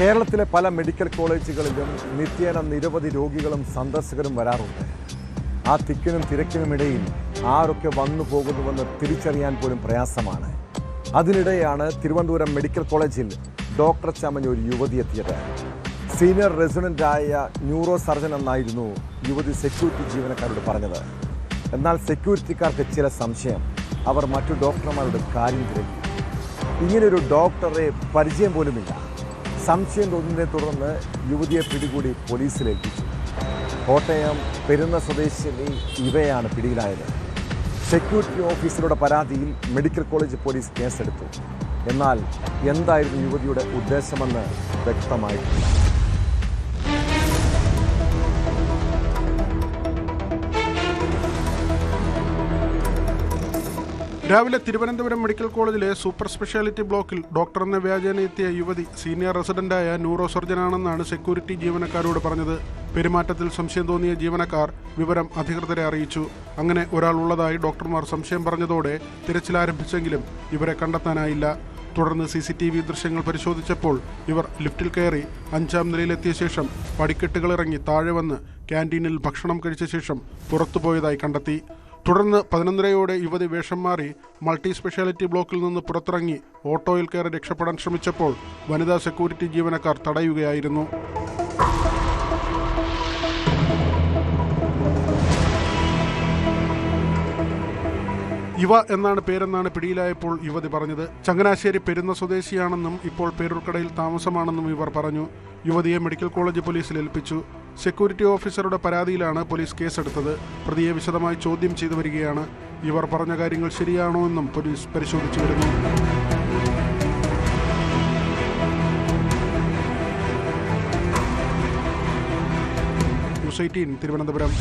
കേരളത്തിലെ പല മെഡിക്കൽ കോളേജുകളിലും നിത്യേന നിരവധി രോഗികളും സന്ദർശകരും വരാറുണ്ട്. ആ തിക്കിനും തിരക്കിനുമിടയിൽ ആരൊക്കെ വന്നു പോകുന്നുവെന്ന് തിരിച്ചറിയാൻ പോലും പ്രയാസമാണ്. അതിനിടെയാണ് തിരുവനന്തപുരം മെഡിക്കൽ കോളേജിൽ ഡോക്ടർ ചമഞ്ഞ ഒരു യുവതി എത്തിയത്. സീനിയർ റെസിഡൻ്റായ ന്യൂറോ സർജൻ എന്നായിരുന്നു യുവതി സെക്യൂരിറ്റി ജീവനക്കാരോട് പറഞ്ഞത്. എന്നാൽ സെക്യൂരിറ്റിക്കാർക്ക് ചില സംശയം. അവർ മറ്റു ഡോക്ടർമാരുടെ കാര്യം തിരക്കി. ഇങ്ങനെയൊരു ഡോക്ടറെ പരിചയം പോലുമില്ല. സംശയം തോന്നുന്നതിനെ തുടർന്ന് യുവതിയെ പിടികൂടി പോലീസിലേൽപ്പിച്ചു. കോട്ടയം പെരുന്ന സ്വദേശിനി ഇവയാണ് പിടിയിലായത്. സെക്യൂരിറ്റി ഓഫീസറുടെ പരാതിയിൽ മെഡിക്കൽ കോളേജ് പോലീസ് കേസെടുത്തു. എന്നാൽ എന്തായിരുന്നു യുവതിയുടെ ഉദ്ദേശമെന്ന് വ്യക്തമായിട്ടില്ല. രാവിലെ തിരുവനന്തപുരം മെഡിക്കൽ കോളേജിലെ സൂപ്പർ സ്പെഷ്യാലിറ്റി ബ്ലോക്കിൽ ഡോക്ടർ എന്ന വ്യാജേന എത്തിയ യുവതി സീനിയർ റെസിഡന്റായ ന്യൂറോ സർജനാണെന്നാണ് സെക്യൂരിറ്റി ജീവനക്കാരോട് പറഞ്ഞത്. പെരുമാറ്റത്തിൽ സംശയം തോന്നിയ ജീവനക്കാർ വിവരം അധികൃതരെ അറിയിച്ചു. അങ്ങനെ ഒരാൾ ഉള്ളതായി ഡോക്ടർമാർ സംശയം പറഞ്ഞതോടെ തിരച്ചിൽ ആരംഭിച്ചെങ്കിലും ഇവരെ കണ്ടെത്താനായില്ല. തുടർന്ന് CCTV ദൃശ്യങ്ങൾ പരിശോധിച്ചപ്പോൾ ഇവർ ലിഫ്റ്റിൽ കയറി 5ാം നിലയിലെത്തിയ ശേഷം പടിക്കെട്ടുകളിറങ്ങി താഴെ വന്ന് ക്യാൻറ്റീനിൽ ഭക്ഷണം കഴിച്ച ശേഷം പുറത്തുപോയതായി കണ്ടെത്തി. തുടർന്ന് 11:30യോടെ യുവതി വേഷം മാറി മൾട്ടി സ്പെഷ്യാലിറ്റി ബ്ലോക്കിൽ നിന്ന് പുറത്തിറങ്ങി ഓട്ടോയിൽ കയറി രക്ഷപ്പെടാൻ ശ്രമിച്ചപ്പോൾ വനിതാ സെക്യൂരിറ്റി ജീവനക്കാർ തടയുകയായിരുന്നു. ഇവ എന്നാണ് പേരെന്നാണ് പിടിയിലായപ്പോൾ യുവതി പറഞ്ഞത്. ചങ്ങനാശ്ശേരി പെരുന്ന സ്വദേശിയാണെന്നും ഇപ്പോൾ പേരൂർക്കടയിൽ താമസമാണെന്നും ഇവർ പറഞ്ഞു. യുവതിയെ മെഡിക്കൽ കോളേജ് പോലീസിൽ ഏൽപ്പിച്ചു. സെക്യൂരിറ്റി ഓഫീസറുടെ പരാതിയിലാണ് പോലീസ് കേസെടുത്തത്. പ്രതിയെ വിശദമായി ചോദ്യം ചെയ്തു വരികയാണ്. ഇവർ പറഞ്ഞ കാര്യങ്ങൾ ശരിയാണോ എന്നും പോലീസ് പരിശോധിച്ചു വരുന്നു. ന്യൂസ് 18 തിരുവനന്തപുരം.